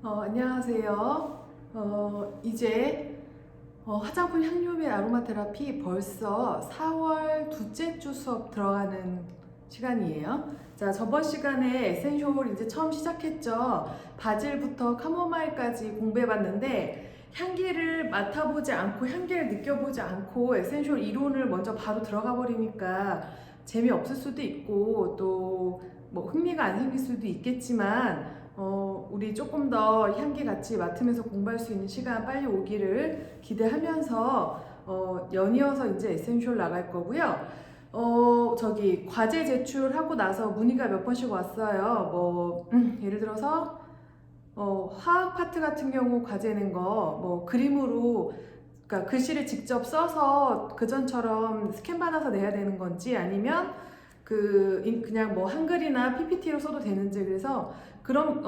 안녕하세요. 이제 화장품 향료 및 아로마 테라피 벌써 4월 둘째 주 수업 들어가는 시간이에요. 자, 저번 시간에 에센셜 이제 처음 시작했죠. 바질부터 카모마일까지 공부해봤는데 향기를 맡아보지 않고 향기를 느껴보지 않고 에센셜 이론을 먼저 바로 들어가 버리니까 재미없을 수도 있고 또 뭐 흥미가 안 생길 수도 있겠지만 우리 조금 더 향기 같이 맡으면서 공부할 수 있는 시간 빨리 오기를 기대하면서 연이어서 이제 에센셜 나갈 거고요. 저기 과제 제출하고 나서 문의가 몇 번씩 왔어요. 예를 들어서 화학 파트 같은 경우 과제 낸 거 뭐 그림으로 그러니까 글씨를 직접 써서 그전처럼 스캔 받아서 내야 되는 건지 아니면 그냥 뭐 한글이나 PPT로 써도 되는지 그래서 그럼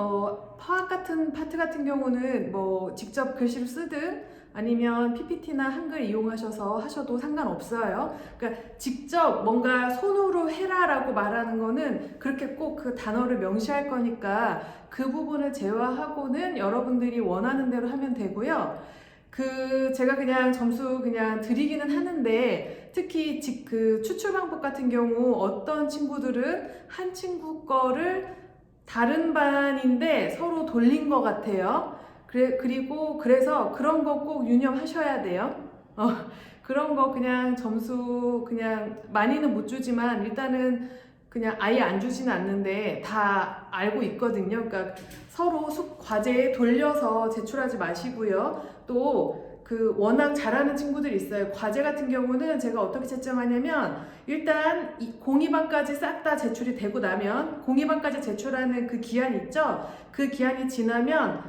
화학 같은 파트 같은 경우는 뭐 직접 글씨를 쓰든 아니면 PPT나 한글 이용하셔서 하셔도 상관없어요. 그러니까 직접 뭔가 손으로 해라라고 말하는 거는 그렇게 꼭 그 단어를 명시할 거니까 그 부분을 제외하고는 여러분들이 원하는 대로 하면 되고요. 제가 그냥 점수 그냥 드리기는 하는데 특히 그 추출 방법 같은 경우 어떤 친구들은 한 친구 거를 다른 반인데 서로 돌린 것 같아요. 그래서 그런 거 꼭 유념하셔야 돼요. 그런 거 그냥 점수 그냥 많이는 못 주지만 일단은 그냥 아예 안 주지는 않는데 다 알고 있거든요. 그러니까 서로 과제에 돌려서 제출하지 마시고요. 또 워낙 잘하는 친구들이 있어요. 과제 같은 경우는 제가 어떻게 채점하냐면 일단 02반까지 싹 다 제출이 되고 나면 02반까지 제출하는 그 기한 있죠? 그 기한이 지나면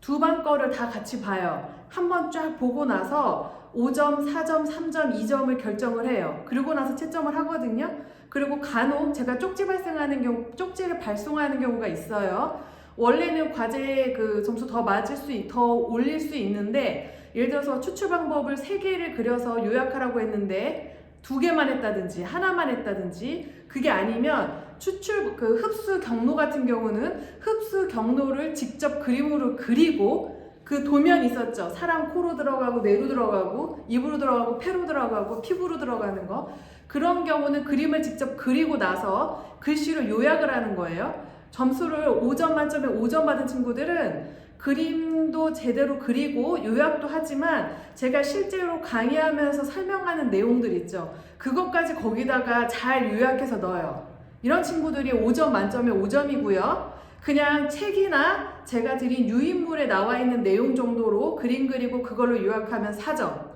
두 반 거를 다 같이 봐요. 한번 쫙 보고 나서 5점, 4점, 3점, 2점을 결정을 해요. 그리고 나서 채점을 하거든요. 그리고 간혹 제가 쪽지를 발송하는 경우가 있어요. 원래는 과제에 그 점수 더 올릴 수 있는데 예를 들어서 추출 방법을 3개를 그려서 요약하라고 했는데 2개만 했다든지 하나만 했다든지 그게 아니면 흡수 경로 같은 경우는 흡수 경로를 직접 그림으로 그리고 그 도면 있었죠. 사람 코로 들어가고 뇌로 들어가고 입으로 들어가고 폐로 들어가고 피부로 들어가는 거 그런 경우는 그림을 직접 그리고 나서 글씨로 요약을 하는 거예요. 점수를 5점 만점에 5점 받은 친구들은 그림도 제대로 그리고 요약도 하지만 제가 실제로 강의하면서 설명하는 내용들 있죠. 그것까지 거기다가 잘 요약해서 넣어요. 이런 친구들이 5점 만점에 5점이고요. 그냥 책이나 제가 드린 유인물에 나와 있는 내용 정도로 그림 그리고 그걸로 요약하면 4점.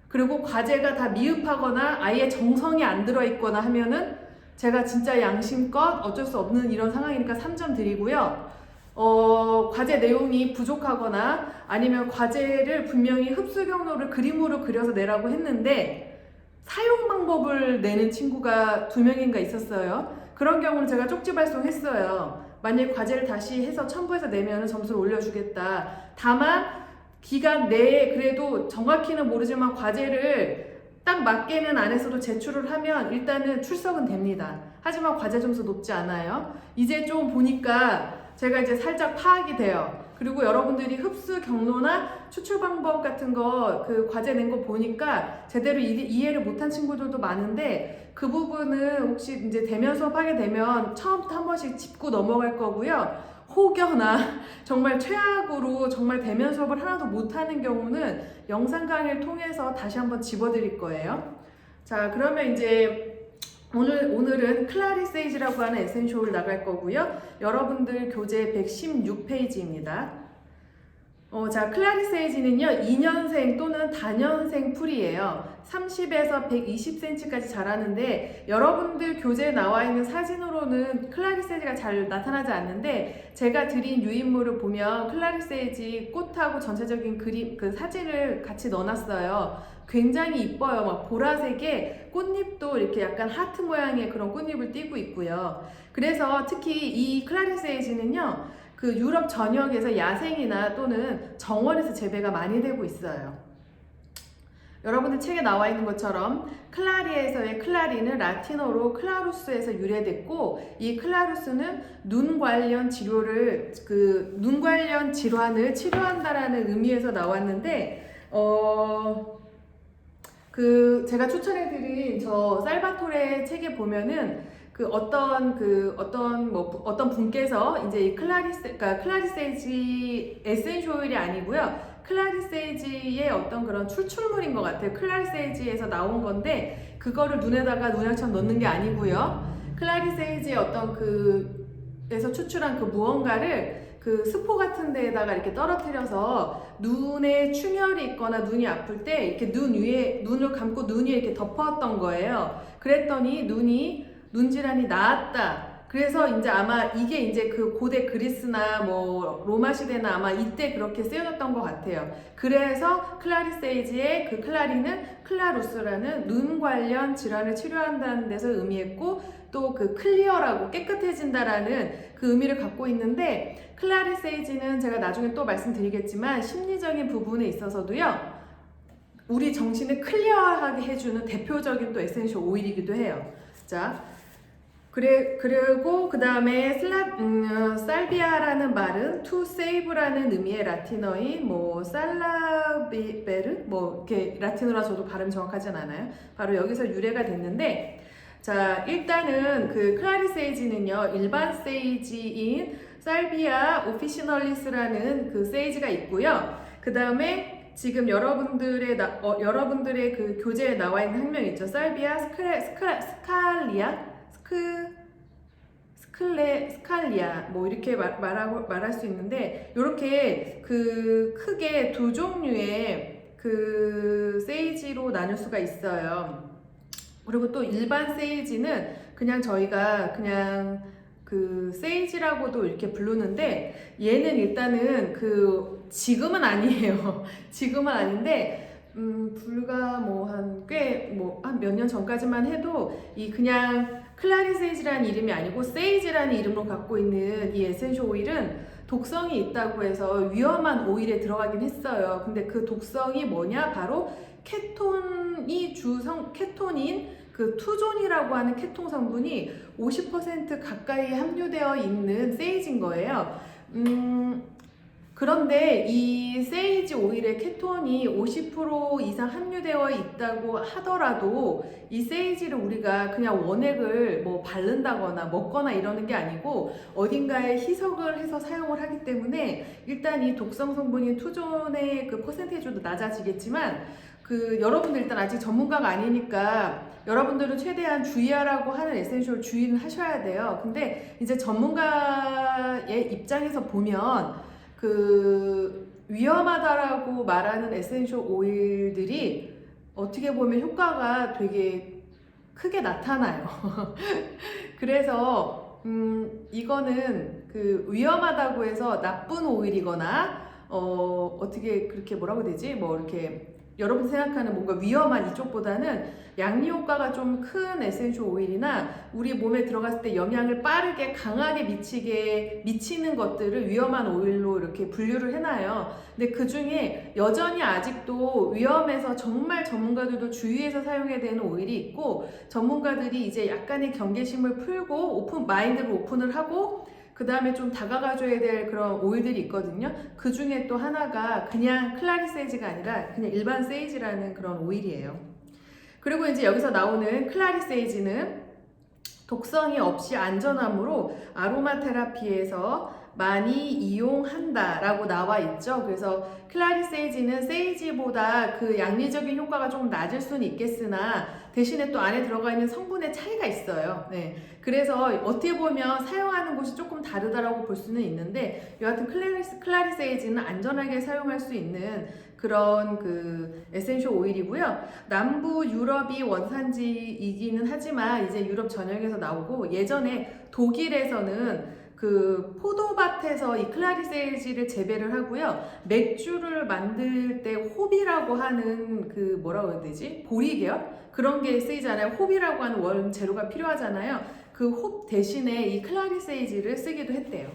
그리고 과제가 다 미흡하거나 아예 정성이 안 들어있거나 하면은 제가 진짜 양심껏 어쩔 수 없는 이런 상황이니까 3점 드리고요. 과제 내용이 부족하거나 아니면 과제를 분명히 흡수 경로를 그림으로 그려서 내라고 했는데 사용 방법을 내는 친구가 2명인가 있었어요. 그런 경우는 제가 쪽지 발송했어요. 만약 과제를 다시 해서 첨부해서 내면 점수를 올려주겠다. 다만 기간 내에 그래도 정확히는 모르지만 과제를 딱 맞게는 안 했어도 제출을 하면 일단은 출석은 됩니다. 하지만 과제 점수 높지 않아요. 이제 좀 보니까 제가 이제 살짝 파악이 돼요. 그리고 여러분들이 흡수 경로나 추출 방법 같은 거 그 과제 낸 거 보니까 제대로 이해를 못한 친구들도 많은데 그 부분은 혹시 이제 대면 수업하게 되면 처음부터 한 번씩 짚고 넘어갈 거고요. 혹여나 정말 최악으로 정말 대면 수업을 하나도 못하는 경우는 영상 강의를 통해서 다시 한번 집어드릴 거예요. 자, 그러면 이제 오늘은 클라리세이지라고 하는 에센셜을 나갈 거고요. 여러분들 교재 116페이지입니다. 자, 클라리세이지는요, 2년생 또는 다년생 풀이에요. 30에서 120cm까지 자라는데, 여러분들 교재에 나와 있는 사진으로는 클라리세이지가 잘 나타나지 않는데, 제가 드린 유인물을 보면 클라리세이지 꽃하고 전체적인 그림, 그 사진을 같이 넣어놨어요. 굉장히 이뻐요. 막 보라색에 꽃잎도 이렇게 약간 하트 모양의 그런 꽃잎을 띠고 있고요. 그래서 특히 이 클라리세이지는요, 그 유럽 전역에서 야생이나 또는 정원에서 재배가 많이 되고 있어요. 여러분들 책에 나와 있는 것처럼 클라리에서의 클라리는 라틴어로 클라루스에서 유래됐고, 이 클라루스는 눈 관련 눈 관련 질환을 치료한다라는 의미에서 나왔는데, 제가 추천해드린 저 살바토레 책에 보면은 어떤 분께서 이제 이 클라리세이지 에센셜 오일이 아니고요. 클라리세이지의 어떤 그런 출출물인 것 같아요. 클라리세이지에서 나온 건데, 그거를 눈에다가 눈약처럼 넣는 게 아니고요. 클라리세이지의 에서 추출한 그 무언가를 그 스포 같은 데에다가 이렇게 떨어뜨려서 눈에 충혈이 있거나 눈이 아플 때 이렇게 눈을 감고 눈 위에 이렇게 덮었던 거예요. 그랬더니 눈 질환이 나았다. 그래서 이제 아마 이게 이제 그 고대 그리스나 뭐 로마 시대나 아마 이때 그렇게 쓰여졌던 것 같아요. 그래서 클라리세이지의 그 클라리는 클라루스라는 눈 관련 질환을 치료한다는 데서 의미했고, 또 그 클리어라고 깨끗해진다라는 그 의미를 갖고 있는데, 클라리세이지는 제가 나중에 또 말씀드리겠지만 심리적인 부분에 있어서도요, 우리 정신을 클리어하게 해주는 대표적인 또 에센셜 오일이기도 해요. 자, 그리고 그 다음에 살비아라는 말은 to save라는 의미의 라틴어인 살라베르 이렇게 라틴어라 저도 발음 정확하진 않아요. 바로 여기서 유래가 됐는데, 자, 일단은 그 클라리세이지는요, 일반 세이지인 살비아 오피시널리스라는 그 세이지가 있고요. 그 다음에 지금 여러분들의 그 교재에 나와 있는 학명 있죠. 살비아 스칼리아 이렇게 말할 수 있는데, 이렇게 그 크게 두 종류의 그 세이지로 나눌 수가 있어요. 그리고 또 일반 세이지는 그냥 저희가 그냥 그 세이지라고도 이렇게 부르는데, 얘는 일단은 지금은 아니에요. 지금은 아닌데, 불과 한 몇 년 전까지만 해도 그냥 클라리세이지라는 이름이 아니고 세이지라는 이름으로 갖고 있는 이 에센셜 오일은 독성이 있다고 해서 위험한 오일에 들어가긴 했어요. 근데 그 독성이 뭐냐? 바로 케톤인 그 투존이라고 하는 케톤 성분이 50% 가까이 함유되어 있는 세이지인 거예요. 그런데 이 세이지 오일에 케톤이 50% 이상 함유되어 있다고 하더라도, 이 세이지를 우리가 그냥 원액을 바른다거나 먹거나 이러는 게 아니고 어딘가에 희석을 해서 사용을 하기 때문에, 일단 이 독성 성분인 투존의 그 퍼센테이지도 낮아지겠지만, 여러분들 일단 아직 전문가가 아니니까 여러분들은 최대한 주의하라고 하는 에센셜 주의는 하셔야 돼요. 근데 이제 전문가의 입장에서 보면 위험하다라고 말하는 에센셜 오일들이 어떻게 보면 효과가 되게 크게 나타나요. 그래서 이거는 위험하다고 해서 나쁜 오일이거나 어떻게 그렇게 뭐라고 되지? 이렇게 여러분 생각하는 뭔가 위험한 이쪽보다는 양리 효과가 좀 큰 에센셜 오일이나 우리 몸에 들어갔을 때 영향을 빠르게 강하게 미치는 것들을 위험한 오일로 이렇게 분류를 해놔요. 근데 그 중에 여전히 아직도 위험해서 정말 전문가들도 주의해서 사용해야 되는 오일이 있고, 전문가들이 이제 약간의 경계심을 풀고 마인드를 오픈을 하고 그 다음에 좀 다가가줘야 될 그런 오일들이 있거든요. 그 중에 또 하나가 그냥 클라리세이지가 아니라 그냥 일반 세이지라는 그런 오일이에요. 그리고 이제 여기서 나오는 클라리세이지는 독성이 없이 안전함으로 아로마 테라피에서 많이 이용한다 라고 나와 있죠. 그래서 클라리세이지는 세이지보다 그 양리적인 효과가 조금 낮을 수는 있겠으나 대신에 또 안에 들어가 있는 성분의 차이가 있어요. 네. 그래서 어떻게 보면 사용하는 곳이 조금 다르다라고 볼 수는 있는데, 여하튼 클라리세이지는 안전하게 사용할 수 있는 그런 에센셜 오일이고요. 남부 유럽이 원산지이기는 하지만 이제 유럽 전역에서 나오고, 예전에 독일에서는 포도밭에서 이 클라리세이지를 재배를 하고요. 맥주를 만들 때 홉이라고 하는 뭐라고 해야 되지? 보리계열? 그런 게 쓰이잖아요. 홉이라고 하는 원재료가 필요하잖아요. 그 홉 대신에 이 클라리세이지를 쓰기도 했대요.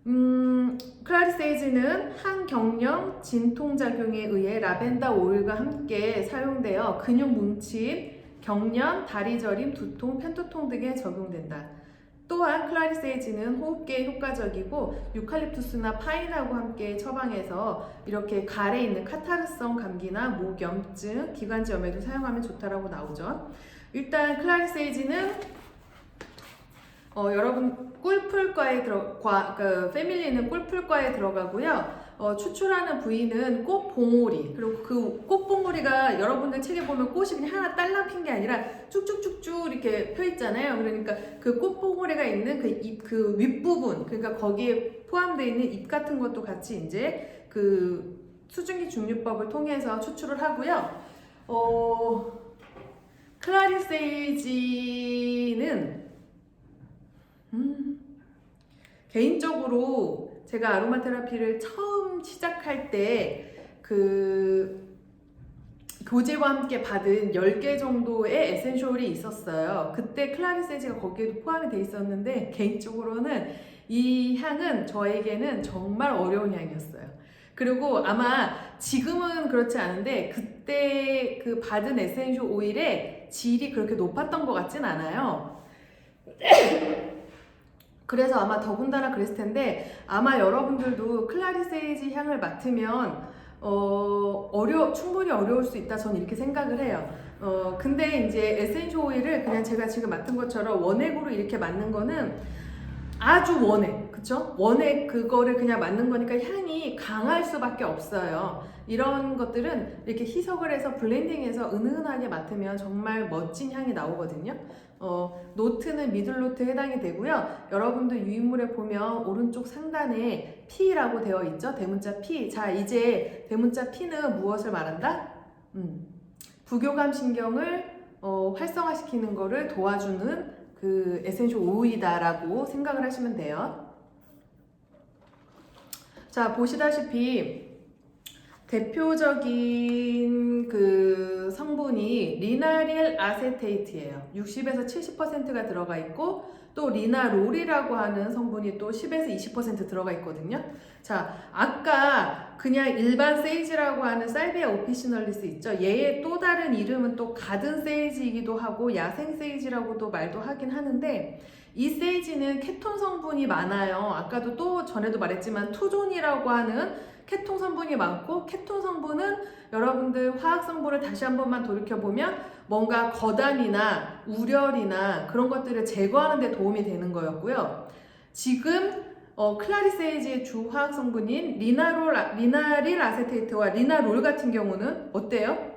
클라리세이지는 항경련 진통작용에 의해 라벤더 오일과 함께 사용되어 근육 뭉침, 경련, 다리 저림, 두통, 편두통 등에 적용된다. 또한 클라리세이지는 호흡기에 효과적이고 유칼립투스나 파인하고 함께 처방해서 이렇게 갈에 있는 카타르성 감기나 목염증, 기관지염에도 사용하면 좋다라고 나오죠. 일단 클라리세이지는 여러분 꿀풀과에 패밀리는 꿀풀과에 들어가고요. 추출하는 부위는 꽃봉오리, 그리고 그 꽃봉오리가 여러분들 책에 보면 꽃이 그냥 하나 딸랑 핀 게 아니라 쭉쭉쭉쭉 이렇게 펴 있잖아요. 그러니까 그 꽃봉오리가 있는 그 윗부분, 그러니까 거기에 포함되어 있는 잎 같은 것도 같이 이제 그 수증기 중류법을 통해서 추출을 하고요. 클라리세이지는 개인적으로 제가 아로마 테라피를 처음 시작할 때 그 교재와 함께 받은 10개 정도의 에센셜이 있었어요. 그때 클라리세이지가 거기에도 포함이 돼 있었는데 개인적으로는 이 향은 저에게는 정말 어려운 향이었어요. 그리고 아마 지금은 그렇지 않은데 그때 그 받은 에센셜 오일의 질이 그렇게 높았던 것 같진 않아요. 그래서 아마 더군다나 그랬을 텐데 아마 여러분들도 클라리세이지 향을 맡으면 충분히 어려울 수 있다, 저는 이렇게 생각을 해요. 근데 이제 에센셜 오일을 그냥 제가 지금 맡은 것처럼 원액으로 이렇게 맡는 거는 아주 원액, 그쵸? 원액 그거를 그냥 맡는 거니까 향이 강할 수밖에 없어요. 이런 것들은 이렇게 희석을 해서 블렌딩해서 은은하게 맡으면 정말 멋진 향이 나오거든요. 노트는 미들노트에 해당이 되고요. 여러분들 유인물에 보면 오른쪽 상단에 P라고 되어 있죠. 대문자 P. 자, 이제 대문자 P는 무엇을 말한다? 부교감 신경을 활성화시키는 거를 도와주는 그 에센셜 오일이다라고 생각을 하시면 돼요. 자, 보시다시피 대표적인 그 성분이 리나릴 아세테이트예요. 60에서 70%가 들어가 있고 또 리나롤이라고 하는 성분이 또 10에서 20% 들어가 있거든요. 자, 아까 그냥 일반 세이지라고 하는 살비아 오피시널리스 있죠. 얘의 또 다른 이름은 또 가든 세이지이기도 하고 야생 세이지라고도 말도 하긴 하는데 이 세이지는 케톤 성분이 많아요. 아까도 또 전에도 말했지만 투존이라고 하는 케톤 성분이 많고, 케톤 성분은 여러분들 화학 성분을 다시 한 번만 돌이켜보면 뭔가 거담이나 우렬이나 그런 것들을 제거하는 데 도움이 되는 거였고요. 지금 클라리세이지의 주 화학 성분인 리나릴 아세테이트와 리나롤 같은 경우는 어때요?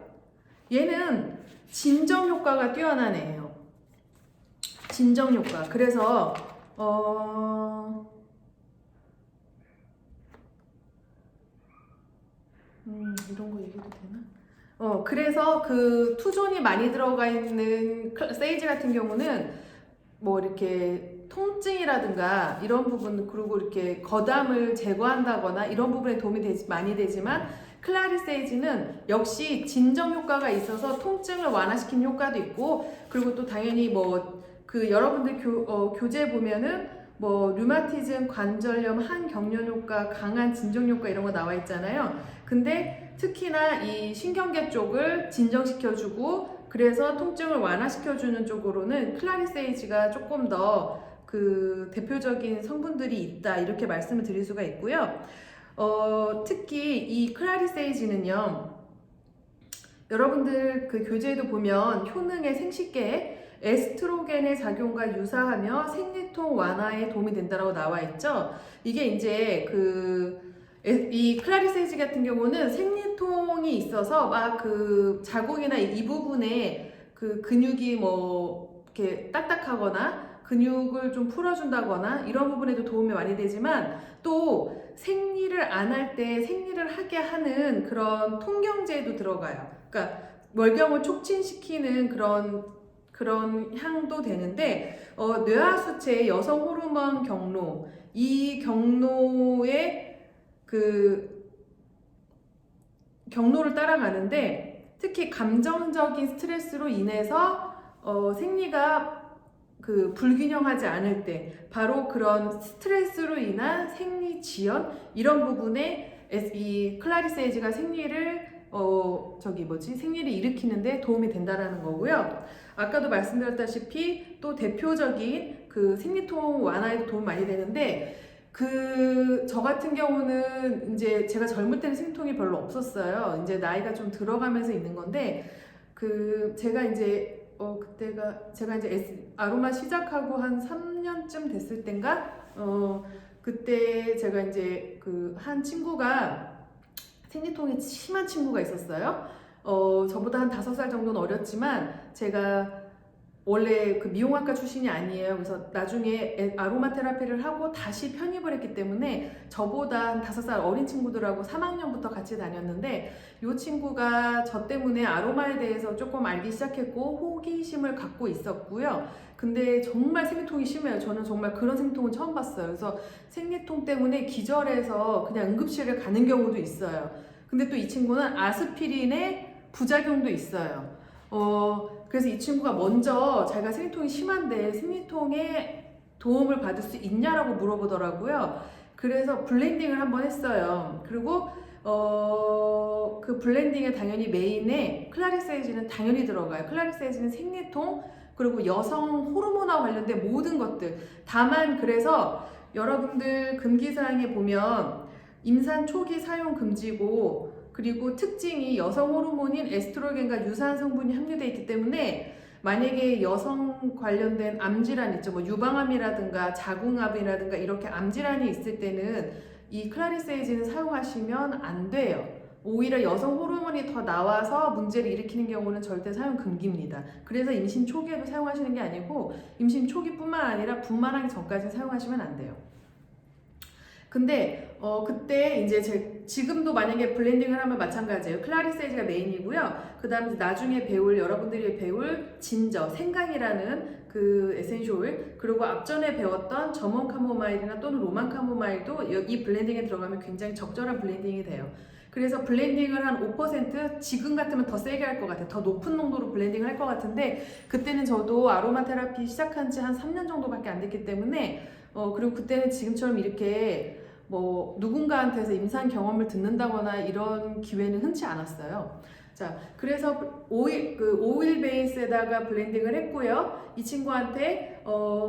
얘는 진정 효과가 뛰어난 애예요. 진정 효과. 그래서 이런 거 얘기도 되나? 그래서 그 투존이 많이 들어가 있는 세이지 같은 경우는 뭐 이렇게 통증이라든가 이런 부분, 그리고 이렇게 거담을 제거한다거나 이런 부분에 도움이 많이 되지만 클라리세이지는 역시 진정 효과가 있어서 통증을 완화시키는 효과도 있고, 그리고 또 당연히 뭐 그 여러분들 교재 보면은 뭐 류마티즘, 관절염, 항경련 효과, 강한 진정 효과 이런 거 나와 있잖아요. 근데 특히나 이 신경계 쪽을 진정시켜주고 그래서 통증을 완화시켜주는 쪽으로는 클라리세이지가 조금 더 그 대표적인 성분들이 있다, 이렇게 말씀을 드릴 수가 있고요. 특히 이 클라리세이지는요, 여러분들 그 교재에도 보면 효능의 생식계에 에스트로겐의 작용과 유사하며 생리통 완화에 도움이 된다고 나와 있죠. 이게 이제 이 클라리세이지 같은 경우는 생리통이 있어서 막 그 자궁이나 이 부분에 그 근육이 뭐 이렇게 딱딱하거나 근육을 좀 풀어준다거나 이런 부분에도 도움이 많이 되지만, 또 생리를 안 할 때 생리를 하게 하는 그런 통경제에도 들어가요. 그러니까 월경을 촉진시키는 그런 향도 되는데, 뇌하수체의 여성 호르몬 경로, 이 경로의 그 경로를 따라가는데, 특히 감정적인 스트레스로 인해서 생리가 그 불균형하지 않을 때 바로 그런 스트레스로 인한 생리 지연 이런 부분에 이 클라리세이지가 생리를 생리를 일으키는데 도움이 된다라는 거고요. 아까도 말씀드렸다시피 또 대표적인 그 생리통 완화에도 도움 많이 되는데 저 같은 경우는 이제 제가 젊을 때는 생리통이 별로 없었어요. 이제 나이가 좀 들어가면서 있는 건데 제가 이제 제가 이제 아로마 시작하고 한 3년쯤 됐을 땐가 그때 제가 이제 한 친구가 생리통이 심한 친구가 있었어요. 저보다 한 5살 정도는 어렸지만 제가 원래 그 미용학과 출신이 아니에요. 그래서 나중에 아로마 테라피를 하고 다시 편입을 했기 때문에 저보다 한 5살 어린 친구들하고 3학년부터 같이 다녔는데 이 친구가 저 때문에 아로마에 대해서 조금 알기 시작했고 호기심을 갖고 있었고요. 근데 정말 생리통이 심해요. 저는 정말 그런 생리통은 처음 봤어요. 그래서 생리통 때문에 기절해서 그냥 응급실을 가는 경우도 있어요. 근데 또 이 친구는 아스피린의 부작용도 있어요. 그래서 이 친구가 먼저 자기가 생리통이 심한데 생리통에 도움을 받을 수 있냐라고 물어보더라고요. 그래서 블렌딩을 한번 했어요. 그리고 그 블렌딩에 당연히 메인에 클라리세이지는 당연히 들어가요. 클라리세이지는 생리통 그리고 여성 호르몬과 관련된 모든 것들. 다만 그래서 여러분들 금기사항에 보면 임산 초기 사용 금지고 그리고 특징이 여성 호르몬인 에스트로겐과 유사한 성분이 함유되어 있기 때문에 만약에 여성 관련된 암질환 있죠. 뭐 유방암이라든가 자궁암이라든가 이렇게 암질환이 있을 때는 이 클라리세이지는 사용하시면 안 돼요. 오히려 여성 호르몬이 더 나와서 문제를 일으키는 경우는 절대 사용 금기입니다. 그래서 임신 초기에도 사용하시는 게 아니고 임신 초기뿐만 아니라 분만하기 전까지 사용하시면 안 돼요. 근데 그때 이제 지금도 만약에 블렌딩을 하면 마찬가지예요. 클라리세이지가 메인이고요. 그 다음에 나중에 여러분들이 배울 진저, 생강이라는 그 에센셜 오일, 그리고 앞전에 배웠던 점원 카모마일이나 또는 로만 카모마일도 이 블렌딩에 들어가면 굉장히 적절한 블렌딩이 돼요. 그래서 블렌딩을 한 5% 지금 같으면 더 세게 할 것 같아요. 더 높은 농도로 블렌딩을 할 것 같은데 그때는 저도 아로마 테라피 시작한 지 한 3년 정도밖에 안 됐기 때문에 그리고 그때는 지금처럼 이렇게 뭐 누군가한테서 임상 경험을 듣는다거나 이런 기회는 흔치 않았어요. 자, 그래서 오일 베이스에다가 블렌딩을 했고요. 이 친구한테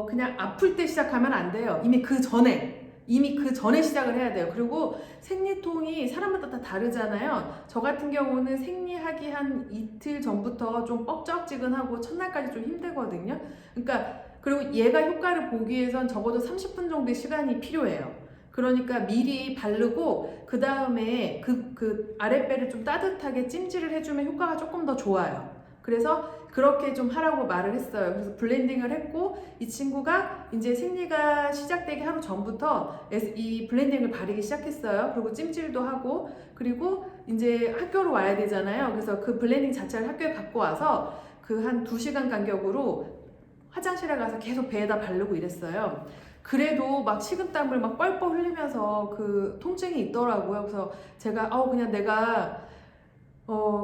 그냥 아플 때 시작하면 안 돼요. 이미 그 전에 시작을 해야 돼요. 그리고 생리통이 사람마다 다 다르잖아요. 저 같은 경우는 생리하기 한 이틀 전부터 좀 뻑적지근하고 첫날까지 좀 힘들거든요. 그러니까 그리고 얘가 효과를 보기 위해선 적어도 30분 정도의 시간이 필요해요. 그러니까 미리 바르고 그 다음에 그 아랫배를 좀 따뜻하게 찜질을 해주면 효과가 조금 더 좋아요. 그래서 그렇게 좀 하라고 말을 했어요. 그래서 블렌딩을 했고 이 친구가 이제 생리가 시작되기 하루 전부터 이 블렌딩을 바르기 시작했어요. 그리고 찜질도 하고 그리고 이제 학교로 와야 되잖아요. 그래서 그 블렌딩 자체를 학교에 갖고 와서 그 한 2시간 간격으로 화장실에 가서 계속 배에다 바르고 이랬어요. 그래도 막 식은땀을 막 뻘뻘 흘리면서 그 통증이 있더라고요. 그래서 제가 그냥 내가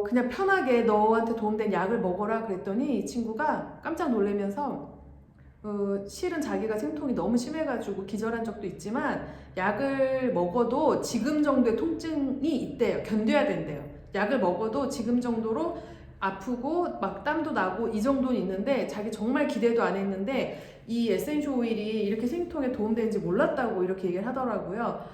그냥 편하게 너한테 도움된 약을 먹어라 그랬더니 이 친구가 깜짝 놀라면서 실은 자기가 생통이 너무 심해가지고 기절한 적도 있지만 약을 먹어도 지금 정도의 통증이 있대요. 견뎌야 된대요. 약을 먹어도 지금 정도로 아프고 막 땀도 나고 이 정도는 있는데 자기 정말 기대도 안 했는데 이 에센셜 오일이 이렇게 생리통에 도움되는지 몰랐다고 이렇게 얘기를 하더라고요.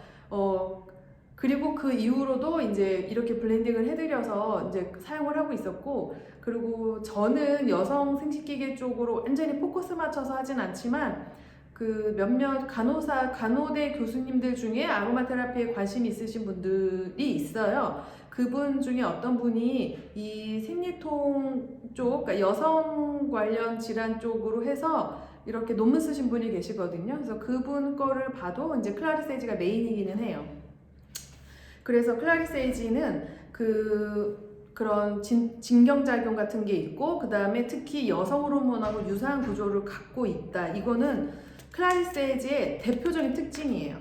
그리고 그 이후로도 이제 이렇게 블렌딩을 해드려서 이제 사용을 하고 있었고, 그리고 저는 여성 생식기계 쪽으로 완전히 포커스 맞춰서 하진 않지만 그 몇몇 간호대 교수님들 중에 아로마 테라피에 관심이 있으신 분들이 있어요. 그분 중에 어떤 분이 이 생리통 쪽, 그러니까 여성 관련 질환 쪽으로 해서 이렇게 논문 쓰신 분이 계시거든요. 그래서 그분 거를 봐도 이제 클라리세이지가 메인이기는 해요. 그래서 클라리세이지는 그런 진경작용 같은 게 있고, 그 다음에 특히 여성 호르몬하고 유사한 구조를 갖고 있다. 이거는 클라리세이지의 대표적인 특징이에요.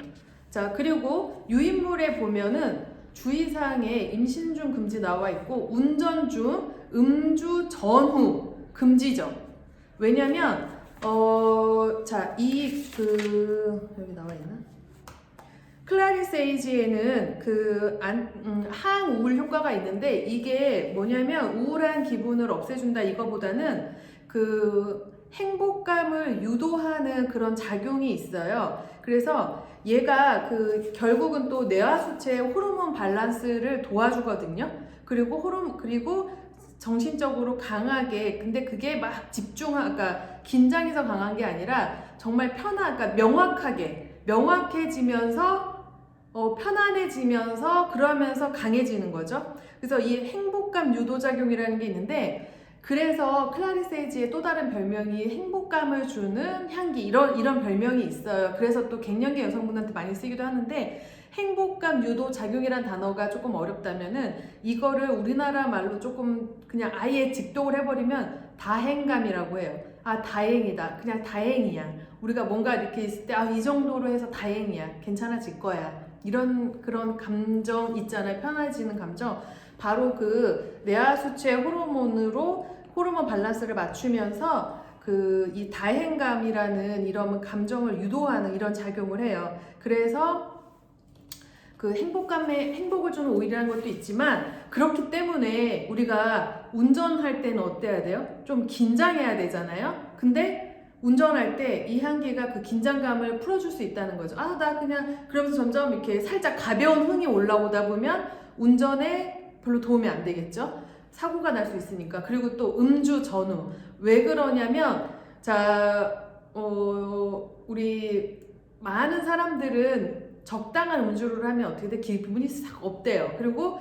자, 그리고 유인물에 보면은 주의사항에 임신 중 금지 나와 있고, 운전 중, 음주 전후 금지죠. 왜냐면 자, 여기 나와 있나? 클라리세이지에는 항우울 효과가 있는데, 이게 뭐냐면 우울한 기분을 없애준다 이거보다는 행복감을 유도하는 그런 작용이 있어요. 그래서 얘가 결국은 또 뇌하수체의 호르몬 밸런스를 도와주거든요. 그리고 정신적으로 강하게, 근데 그게 막 그러니까 긴장해서 강한 게 아니라 정말 그러니까 명확해지면서 편안해지면서 그러면서 강해지는 거죠. 그래서 이 행복감 유도작용이라는 게 있는데, 그래서 클라리세이지의 또 다른 별명이 행복감을 주는 향기, 이런 별명이 있어요. 그래서 또 갱년기 여성분한테 많이 쓰기도 하는데, 행복감 유도 작용이란 단어가 조금 어렵다면은 이거를 우리나라 말로 조금 그냥 아예 직독을 해버리면 다행감이라고 해요. 아, 다행이다. 그냥 다행이야. 우리가 뭔가 이렇게 있을 때 이 정도로 해서 다행이야. 괜찮아질 거야. 그런 감정 있잖아요. 편해지는 감정. 바로 뇌하수체 호르몬 밸런스를 맞추면서 이 다행감이라는 이런 감정을 유도하는 이런 작용을 해요. 그래서 행복을 주는 오일이라는 것도 있지만, 그렇기 때문에 우리가 운전할 때는 어때야 돼요? 좀 긴장해야 되잖아요. 근데 운전할 때 이 향기가 긴장감을 풀어줄 수 있다는 거죠. 나 그냥 그러면서 점점 이렇게 살짝 가벼운 흥이 올라오다 보면 운전에 별로 도움이 안 되겠죠. 사고가 날 수 있으니까. 그리고 또 음주 전후. 왜 그러냐면, 우리 많은 사람들은 적당한 음주를 하면 어떻게 돼? 기분이 싹 업돼요. 그리고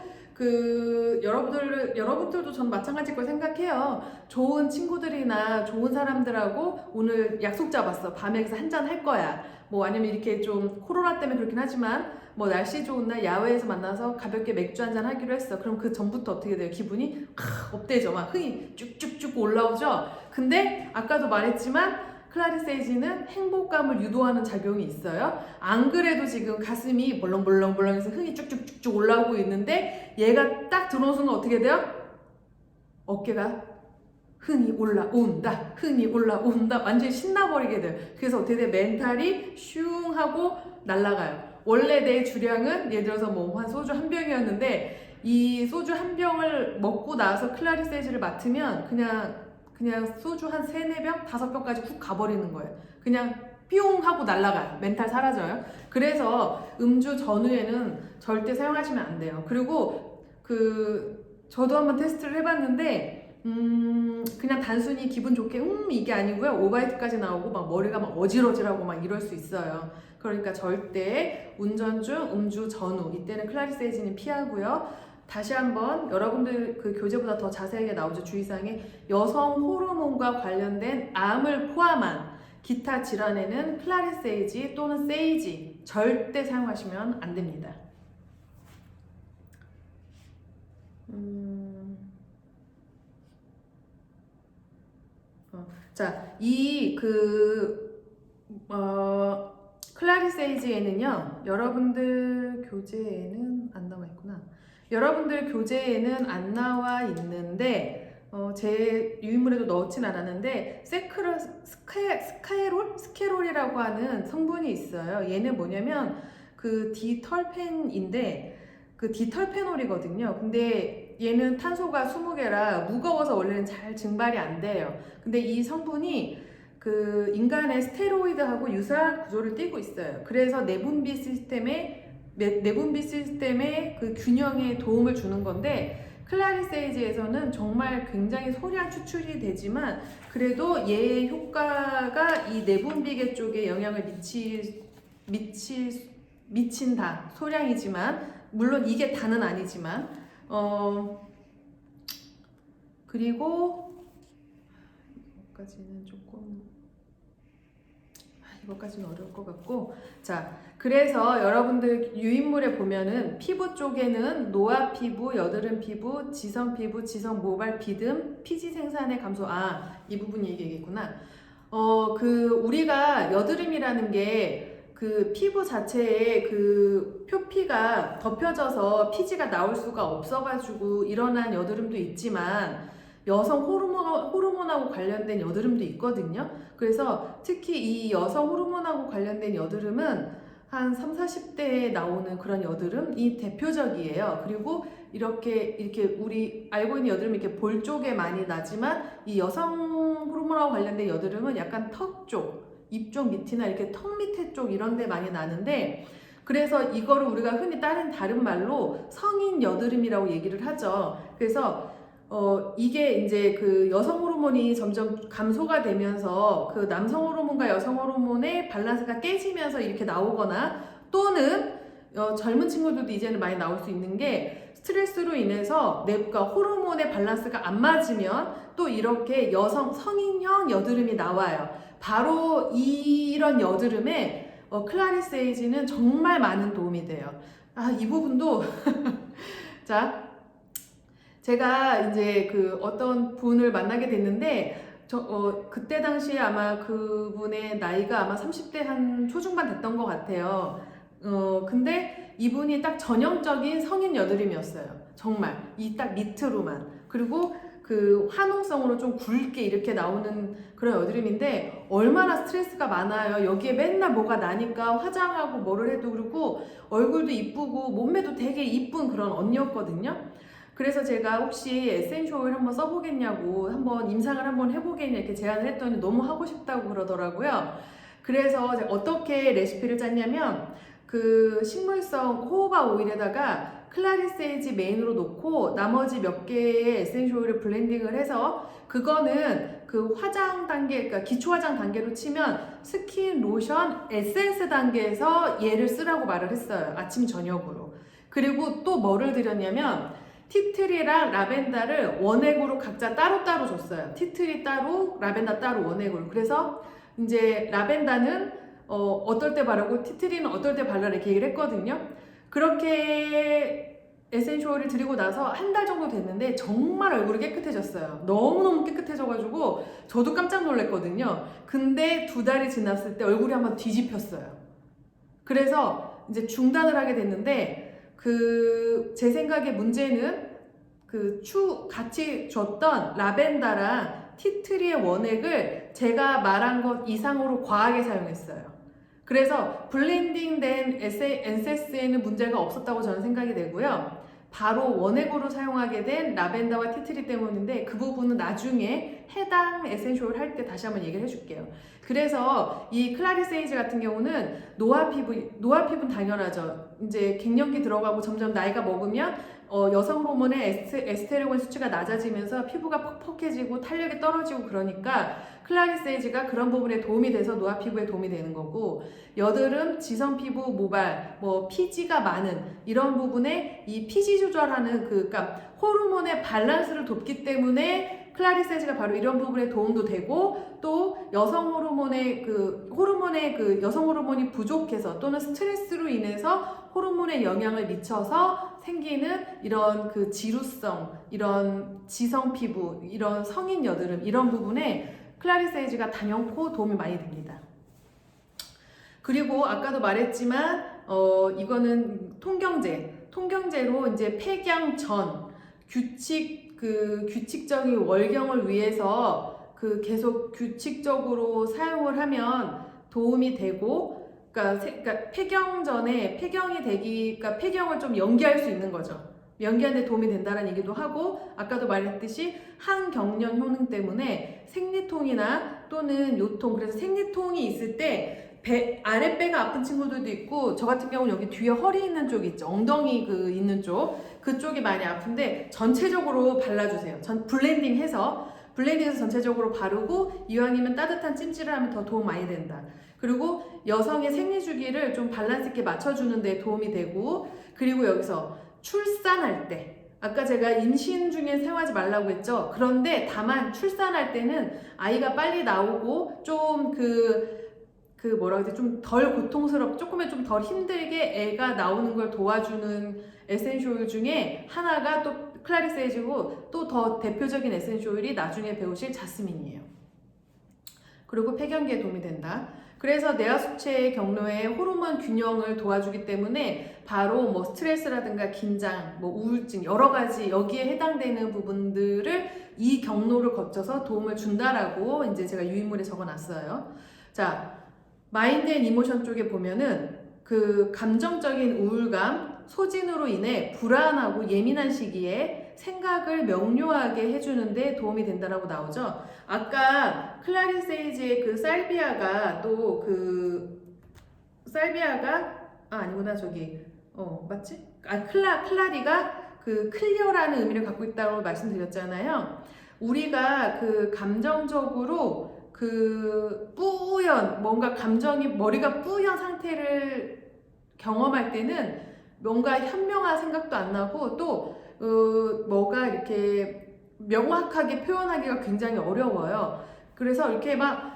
여러분들도 전 마찬가지일 걸 생각해요. 좋은 친구들이나 좋은 사람들하고 오늘 약속 잡았어. 밤에 가서 한잔 할 거야. 아니면 이렇게 좀 코로나 때문에 그렇긴 하지만 날씨 좋은 날 야외에서 만나서 가볍게 맥주 한잔 하기로 했어. 그럼 그 전부터 어떻게 돼요? 기분이 업되죠. 막 흥이 쭉쭉쭉 올라오죠. 근데 아까도 말했지만 클라리세이지는 행복감을 유도하는 작용이 있어요. 안 그래도 지금 가슴이 벌렁벌렁벌렁해서 흥이 쭉쭉쭉쭉 올라오고 있는데, 얘가 딱 들어오는 순간 어떻게 돼요? 어깨가 흥이 올라온다. 완전히 신나버리게 돼요. 그래서 어떻게 돼요? 멘탈이 슝 하고 날아가요. 원래 내 주량은 예를 들어서 한 소주 한 병이었는데, 이 소주 한 병을 먹고 나서 클라리세이지를 맡으면 그냥 소주 한 3-4병, 5병까지 훅 가버리는 거예요. 그냥 뿅 하고 날아가요. 멘탈 사라져요. 그래서 음주 전후에는 절대 사용하시면 안 돼요. 그리고 저도 한번 테스트를 해봤는데, 그냥 단순히 기분 좋게 이게 아니고요. 오바이트까지 나오고 막 머리가 막 어질어질하고 막 이럴 수 있어요. 그러니까 절대 운전 중, 음주 전후 이때는 클라리세이지는 피하고요. 다시 한번 여러분들 교재보다 더 자세하게 나오죠. 주의사항에 여성 호르몬과 관련된 암을 포함한 기타 질환에는 클라리세이지 또는 세이지 절대 사용하시면 안 됩니다. 자, 클라리세이지에는요, 여러분들 교재에는 안 나와 있구나. 여러분들 교재에는 안 나와 있는데, 제 유인물에도 넣진 않았는데, 스케롤이라고 하는 성분이 있어요. 얘는 뭐냐면, 디털펜인데, 디털페놀이거든요. 근데 얘는 탄소가 20개라 무거워서 원래는 잘 증발이 안 돼요. 근데 이 성분이 인간의 스테로이드하고 유사한 구조를 띠고 있어요. 그래서 내분비 시스템의 균형에 도움을 주는 건데, 클라리세이지에서는 정말 굉장히 소량 추출이 되지만 그래도 얘의 효과가 이 내분비계 쪽에 영향을 미친다. 소량이지만, 물론 이게 다는 아니지만, 그리고 이것까지는 어려울 것 같고, 자, 그래서 여러분들 유인물에 보면은 피부 쪽에는 노화 피부, 여드름 피부, 지성 피부, 지성 모발 비듬, 피지 생산의 감소. 이 부분 얘기겠구나. 우리가 여드름이라는 게 피부 자체에 표피가 덮여져서 피지가 나올 수가 없어가지고 일어난 여드름도 있지만, 여성 호르몬하고 관련된 여드름도 있거든요. 그래서 특히 이 여성 호르몬하고 관련된 여드름은 한 30, 40대에 나오는 그런 여드름이 대표적이에요. 그리고 이렇게 우리 알고 있는 여드름이 이렇게 볼 쪽에 많이 나지만 이 여성 호르몬하고 관련된 여드름은 약간 턱 쪽, 입 쪽 밑이나 이렇게 턱 밑에 쪽 이런 데 많이 나는데, 그래서 이거를 우리가 흔히 다른 말로 성인 여드름이라고 얘기를 하죠. 그래서 이게 이제 그 여성 호르몬이 점점 감소가 되면서 그 남성 호르몬과 여성 호르몬의 밸런스가 깨지면서 이렇게 나오거나, 또는 젊은 친구들도 이제는 많이 나올 수 있는 게 스트레스로 인해서 내가 호르몬의 밸런스가 안 맞으면 또 이렇게 성인형 여드름이 나와요. 바로 이런 여드름에 클라리스 에이지는 정말 많은 도움이 돼요. 이 부분도 자, 제가 이제 그 어떤 분을 만나게 됐는데, 그때 당시에 아마 그분의 나이가 아마 30대 한 초중반 됐던 것 같아요. 근데 이분이 딱 전형적인 성인 여드름이었어요. 정말 이 딱 밑으로만. 그리고 그 화농성으로 좀 굵게 이렇게 나오는 그런 여드름인데, 얼마나 스트레스가 많아요. 여기에 맨날 뭐가 나니까 화장하고 뭐를 해도 그렇고 얼굴도 이쁘고 몸매도 되게 이쁜 그런 언니였거든요. 그래서 제가 혹시 에센셜 오일 한번 써보겠냐고, 한번 임상을 한번 해보겠냐 이렇게 제안을 했더니 너무 하고 싶다고 그러더라고요. 그래서 제가 어떻게 레시피를 짰냐면, 그 식물성 호호바 오일에다가 클라리스 에이지 메인으로 놓고 나머지 몇 개의 에센셜 오일을 블렌딩을 해서, 그거는 그 화장 단계, 그러니까 기초 화장 단계로 치면 스킨, 로션, 에센스 단계에서 얘를 쓰라고 말을 했어요. 아침 저녁으로. 그리고 또 뭐를 드렸냐면, 티트리랑 라벤더를 원액으로 각자 따로따로 줬어요. 티트리 따로, 라벤더 따로 원액으로. 그래서 이제 라벤더는 어떨 때 바르고 티트리는 어떨 때 발라 이렇게 얘기를 했거든요. 그렇게 에센셜 오일을 드리고 나서 한 달 정도 됐는데 정말 얼굴이 깨끗해졌어요. 너무너무 깨끗해져가지고 저도 깜짝 놀랐거든요. 근데 2달이 지났을 때 얼굴이 한번 뒤집혔어요. 그래서 이제 중단을 하게 됐는데, 제 생각에 문제는 같이 줬던 라벤더랑 티트리의 원액을 제가 말한 것 이상으로 과하게 사용했어요. 그래서 블렌딩된 엔세스에는 문제가 없었다고 저는 생각이 되고요. 바로 원액으로 사용하게 된 라벤더와 티트리 때문인데, 그 부분은 나중에 해당 에센셜 오일 할 때 다시 한번 얘기를 해줄게요. 그래서 이 클라리스 에이지 같은 경우는 노화 피부는 당연하죠. 이제 갱년기 들어가고 점점 나이가 먹으면 여성 호르몬의 에스테르곤 수치가 낮아지면서 피부가 퍽퍽해지고 탄력이 떨어지고, 그러니까 클라리스 에이지가 그런 부분에 도움이 돼서 노화 피부에 도움이 되는 거고, 여드름, 지성 피부, 모발, 피지가 많은 이런 부분에 이 피지 조절하는 그러니까 호르몬의 밸런스를 돕기 때문에 클라리스 에이지가 바로 이런 부분에 도움도 되고, 또 여성 호르몬의 여성 호르몬이 부족해서 또는 스트레스로 인해서 호르몬에 영향을 미쳐서 생기는 이런 그 지루성, 이런 지성 피부, 이런 성인 여드름 이런 부분에 클라리스 에이지가 단연코 도움이 많이 됩니다. 그리고 아까도 말했지만 이거는 통경제로 이제 폐경 전 규칙적인 월경을 위해서 계속 규칙적으로 사용을 하면 도움이 되고, 그러니까 폐경 전에 그러니까 폐경을 좀 연기할 수 있는 거죠. 연기하는 데 도움이 된다는 얘기도 하고, 아까도 말했듯이 항경련 효능 때문에 생리통이나 또는 요통, 그래서 생리통이 있을 때 아랫배가 아픈 친구들도 있고, 저 같은 경우는 여기 뒤에 허리 있는 쪽 있죠, 엉덩이 있는 쪽, 그쪽이 많이 아픈데 전체적으로 발라주세요. 블렌딩해서 전체적으로 바르고, 이왕이면 따뜻한 찜질을 하면 더 도움 많이 된다. 그리고 여성의 생리주기를 좀 밸런스 있게 맞춰주는 데 도움이 되고, 그리고 여기서 출산할 때, 아까 제가 임신 중에 사용하지 말라고 했죠. 그런데 다만 출산할 때는 아이가 빨리 나오고 좀 좀 덜 고통스럽고 조금은 좀 덜 힘들게 애가 나오는 걸 도와주는 에센셜 오일 중에 하나가 또 클라리스 에이지고, 또 더 대표적인 에센셜 오일이 나중에 배우실 자스민이에요. 그리고 폐경기에 도움이 된다. 그래서 내하수체의 경로에 호르몬 균형을 도와주기 때문에 바로 스트레스라든가 긴장, 우울증 여러 가지 여기에 해당되는 부분들을 이 경로를 거쳐서 도움을 준다라고 이제 제가 유인물에 적어놨어요. 자, 마인드 앤 이모션 쪽에 보면은 그 감정적인 우울감, 소진으로 인해 불안하고 예민한 시기에 생각을 명료하게 해주는데 도움이 된다라고 나오죠. 아까 클라리 세이지의 그 살비아가 또 그 살비아가 아니구나 저기 맞지? 클라리가 그 클리어라는 의미를 갖고 있다고 말씀드렸잖아요. 우리가 그 감정적으로 그 뿌연 뭔가 감정이 머리가 뿌연 상태를 경험할 때는 뭔가 현명한 생각도 안 나고 또 뭐가 이렇게 명확하게 표현하기가 굉장히 어려워요. 그래서 이렇게 막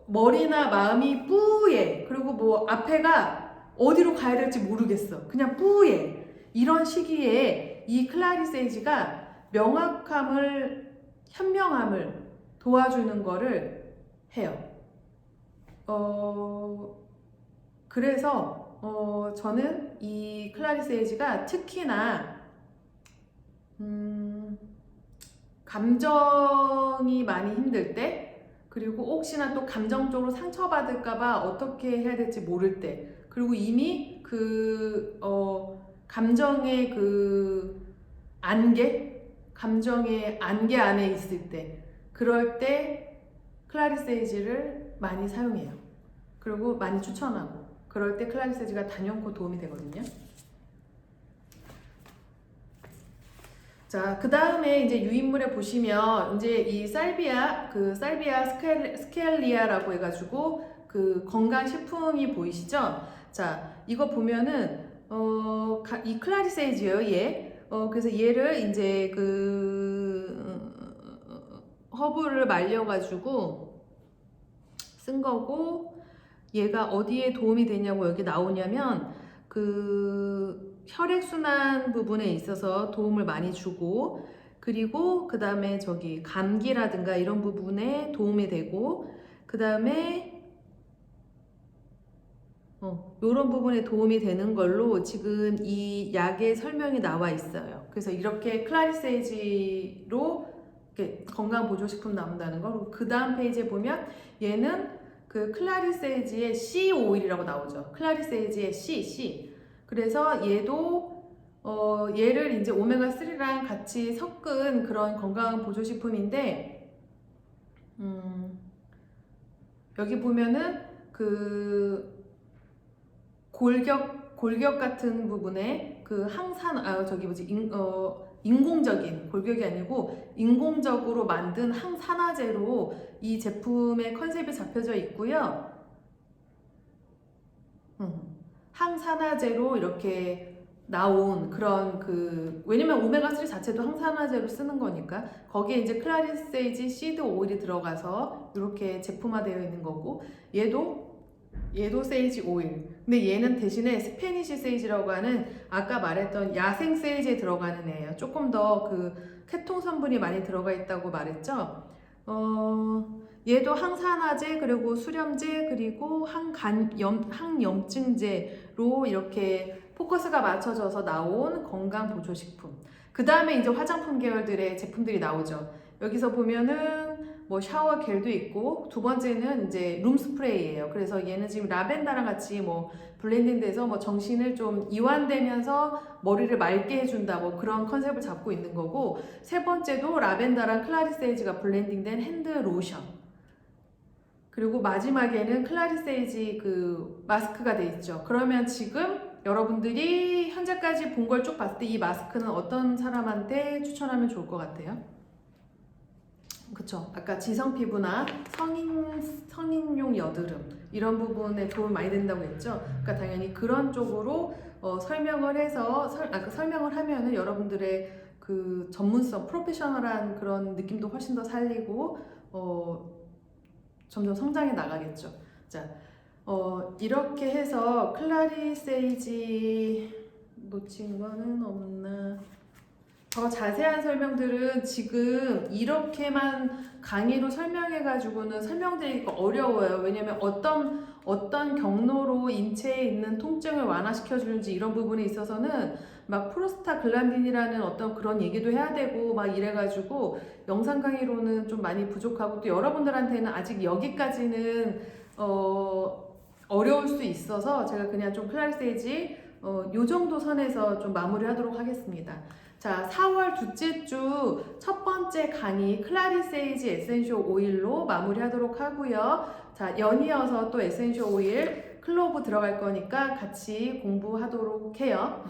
머리나 마음이 뿌예. 그리고 뭐 앞에가 어디로 가야 될지 모르겠어. 그냥 뿌예. 이런 시기에 이 클라리 세이지가 명확함을, 현명함을 도와주는 거를 해요. 그래서 저는 이 클라리 세이지가 특히나 감정이 많이 힘들 때 그리고 혹시나 또 감정적으로 상처받을까봐 어떻게 해야 될지 모를 때 그리고 이미 그 감정의 그 감정의 안개 안에 있을 때 그럴 때 클라리 세이지를 많이 사용해요. 그리고 많이 추천하고 그럴 때 클라리 세이지가 단연코 도움이 되거든요. 자, 그 다음에 이제 유인물에 보시면 이제 이 살비아 스켈리아라고 해가지고 그 건강식품이 보이시죠? 자, 이거 보면은 이 클라리 세이지예요, 얘. 그래서 얘를 이제 허브를 말려가지고 쓴 거고 얘가 어디에 도움이 되냐고 여기 나오냐면 그 혈액순환 부분에 있어서 도움을 많이 주고 그리고 그 다음에 저기 감기라든가 이런 부분에 도움이 되고 그 다음에 이런 부분에 도움이 되는 걸로 지금 이 약의 설명이 나와 있어요. 그래서 이렇게 클라리 세이지로 이렇게 건강보조식품 나온다는 거. 그 다음 페이지에 보면 얘는 그 클라리 세이지의 C 오일이라고 나오죠. 클라리 세이지의 C. 그래서 얘도 얘를 이제 오메가3랑 같이 섞은 그런 건강보조식품인데 여기 보면은 그 골격 같은 부분에 그 인공적인 골격이 아니고 인공적으로 만든 항산화제로 이 제품의 컨셉이 잡혀져 있고요. 항산화제로 이렇게 나온 그런 왜냐면 오메가3 자체도 항산화제로 쓰는 거니까 거기에 이제 클라리 세이지 시드 오일이 들어가서 이렇게 제품화되어 있는 거고 얘도 세이지 오일. 근데 얘는 대신에 스페니시 세이지라고 하는 아까 말했던 야생 세이지에 들어가는 애예요. 조금 더 케톤 성분이 많이 들어가 있다고 말했죠. 얘도 항산화제 그리고 수렴제 그리고 항염증제로 이렇게 포커스가 맞춰져서 나온 건강보조식품. 그 다음에 이제 화장품 계열들의 제품들이 나오죠. 여기서 보면은 뭐 샤워 겔도 있고 두 번째는 이제 룸 스프레이예요. 그래서 얘는 지금 라벤더랑 같이 뭐 블렌딩돼서 뭐 정신을 좀 이완되면서 머리를 맑게 해준다 뭐 그런 컨셉을 잡고 있는 거고 세 번째도 라벤더랑 클라리 세이지가 블렌딩된 핸드 로션 그리고 마지막에는 클라리 세이지 마스크가 돼 있죠. 그러면 지금 여러분들이 현재까지 본 걸 쭉 봤을 때 이 마스크는 어떤 사람한테 추천하면 좋을 것 같아요? 그쵸. 아까 지성 피부나 성인용 여드름 이런 부분에 도움 많이 된다고 했죠. 그러니까 당연히 그런 쪽으로 설명을 해서 설명을 하면은 여러분들의 그 전문성, 프로페셔널한 그런 느낌도 훨씬 더 살리고 점점 성장해 나가겠죠. 자, 이렇게 해서 클라리 세이지 놓친 거는 없나? 더 자세한 설명들은 지금 이렇게만 강의로 설명해가지고는 설명드리기가 어려워요. 왜냐면 어떤 경로로 인체에 있는 통증을 완화시켜 주는지 이런 부분에 있어서는 막 프로스타글란딘이라는 어떤 그런 얘기도 해야 되고 막 이래가지고 영상 강의로는 좀 많이 부족하고 또 여러분들한테는 아직 여기까지는 어려울 수 있어서 제가 그냥 좀 클라리세이지 요 정도 선에서 좀 마무리하도록 하겠습니다. 자, 4월 둘째 주 첫 번째 강의 클라리세이지 에센셜 오일로 마무리하도록 하고요. 자, 연이어서 또 에센셜 오일 클로브 들어갈 거니까 같이 공부하도록 해요.